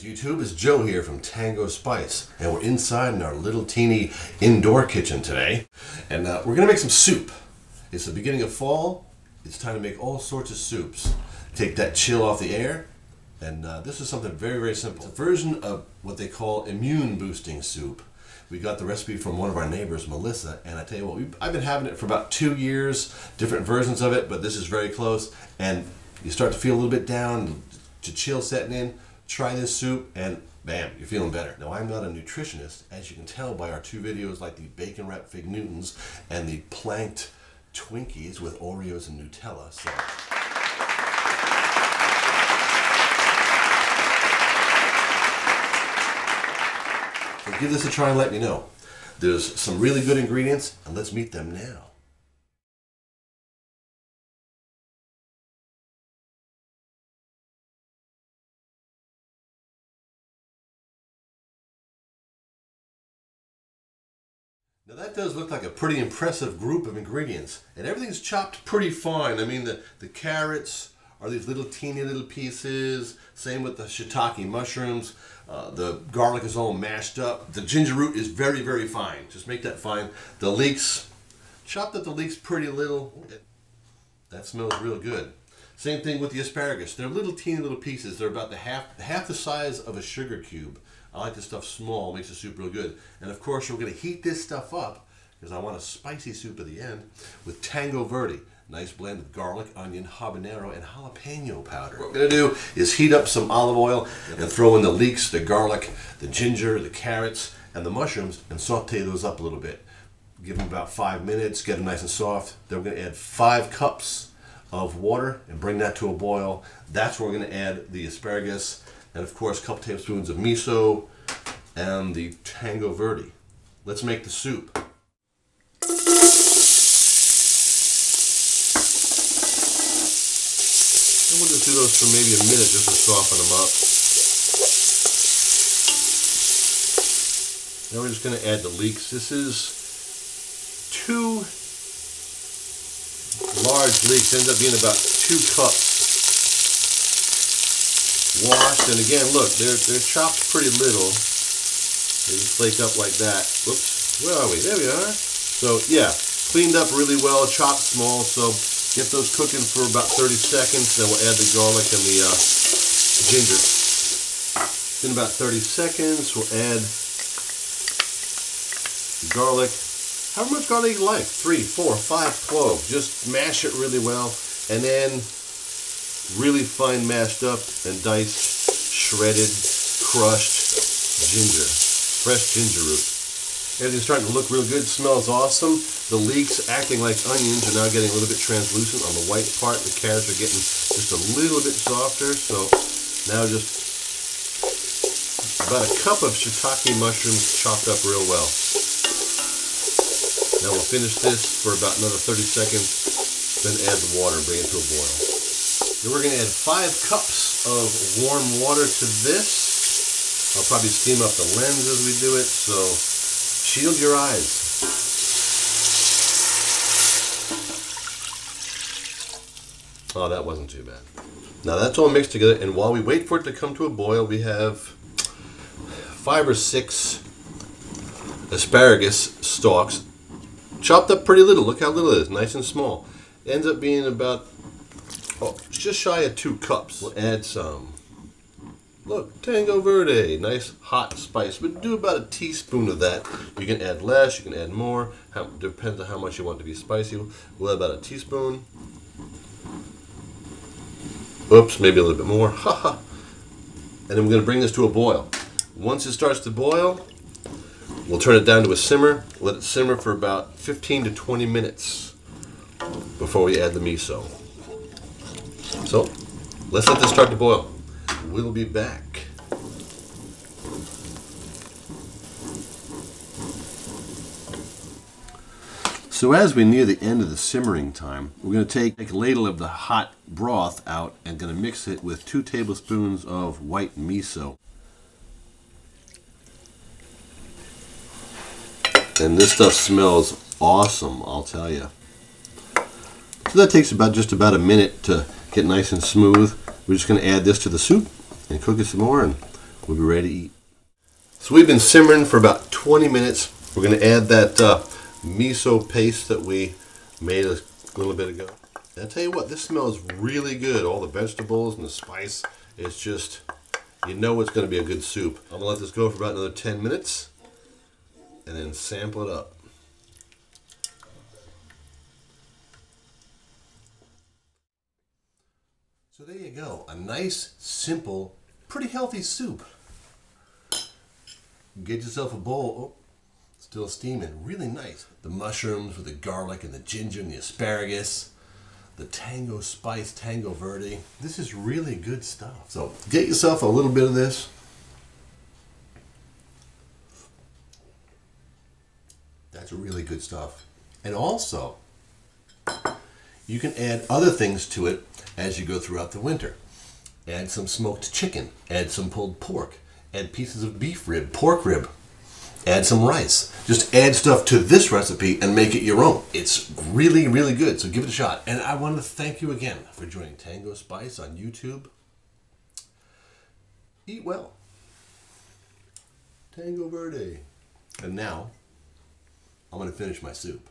YouTube, it's Joe here from Tango Spice, and we're inside in our little teeny indoor kitchen today, and we're going to make some soup. It's the beginning of fall. It's time to make all sorts of soups. Take that chill off the air, and this is something very, very simple. It's a version of what they call immune boosting soup. We got the recipe from one of our neighbors, Melissa, and I tell you what, I've been having it for about 2 years, different versions of it, but this is very close, and you start to feel a little bit down, to chill setting in. Try this soup and bam, you're feeling better. Now, I'm not a nutritionist, as you can tell by our 2 videos like the bacon wrapped fig Newtons and the planked Twinkies with Oreos and Nutella. So give this a try and let me know. There's some really good ingredients, and let's meet them now. Now that does look like a pretty impressive group of ingredients, and everything's chopped pretty fine. I mean, the carrots are these little teeny little pieces, same with the shiitake mushrooms. The garlic is all mashed up. The ginger root is very, very fine. Just make that fine. The leeks, chopped up the leeks pretty little. That smells real good. Same thing with the asparagus. They're little teeny little pieces. They're about half the size of a sugar cube. I like this stuff small, makes the soup real good. And of course, we're going to heat this stuff up because I want a spicy soup at the end with Tango Verde. Nice blend of garlic, onion, habanero, and jalapeno powder. What we're going to do is heat up some olive oil and throw in the leeks, the garlic, the ginger, the carrots, and the mushrooms and saute those up a little bit. Give them about 5 minutes, get them nice and soft. Then we're going to add 5 cups of water and bring that to a boil. That's where we're going to add the asparagus. And of course, a couple tablespoons of miso and the Tango Verde. Let's make the soup. And we'll just do those for maybe a minute just to soften them up. Now we're just going to add the leeks. This is 2 large leeks. Ends up being about 2 cups. Washed, and again, look, they're chopped pretty little. They just flake up like that. Whoops, where are we? There we are. So yeah, cleaned up really well, chopped small. So get those cooking for about 30 seconds. Then we'll add the garlic and the ginger. In about 30 seconds, we'll add the garlic. However much garlic you like, 3, 4, 5 cloves. Just mash it really well, and then really fine mashed up and diced, shredded, crushed ginger, fresh ginger root. Everything's starting to look real good, smells awesome. The leeks acting like onions are now getting a little bit translucent on the white part. The carrots are getting just a little bit softer, so now just about a cup of shiitake mushrooms chopped up real well. Now we'll finish this for about another 30 seconds, then add the water and bring it to a boil. Then we're going to add 5 cups of warm water to this. I'll probably steam up the lens as we do it, so shield your eyes. Oh, that wasn't too bad. Now that's all mixed together, and while we wait for it to come to a boil, we have 5 or 6 asparagus stalks, chopped up pretty little. Look how little it is, nice and small. Ends up being about just shy of 2 cups. We'll add some, look, Tango Verde, nice hot spice, but do about a teaspoon of that. You can add less, you can add more, depends on how much you want it to be spicy. We'll add about a teaspoon. Oops, maybe a little bit more. Haha. And then we're going to bring this to a boil. Once it starts to boil, we'll turn it down to a simmer. Let it simmer for about 15 to 20 minutes before we add the miso. So, let's let this start to boil. We'll be back. So as we near the end of the simmering time, we're going to take a ladle of the hot broth out and going to mix it with 2 tablespoons of white miso. And this stuff smells awesome, I'll tell you. So that takes just about a minute to get nice and smooth. We're just going to add this to the soup and cook it some more, and we'll be ready to eat. So we've been simmering for about 20 minutes. We're going to add that miso paste that we made a little bit ago. And I'll tell you what, this smells really good. All the vegetables and the spice. It's just, you know it's going to be a good soup. I'm going to let this go for about another 10 minutes and then sample it up. So there you go. A nice, simple, pretty healthy soup. Get yourself a bowl. Oh, still steaming. Really nice. The mushrooms with the garlic and the ginger and the asparagus. The tango spice, Tango Verde. This is really good stuff. So get yourself a little bit of this. That's really good stuff. And also, you can add other things to it as you go throughout the winter. Add some smoked chicken. Add some pulled pork. Add pieces of beef rib, pork rib. Add some rice. Just add stuff to this recipe and make it your own. It's really, really good, so give it a shot. And I want to thank you again for joining Tango Spice on YouTube. Eat well. Tango Verde. And now, I'm going to finish my soup.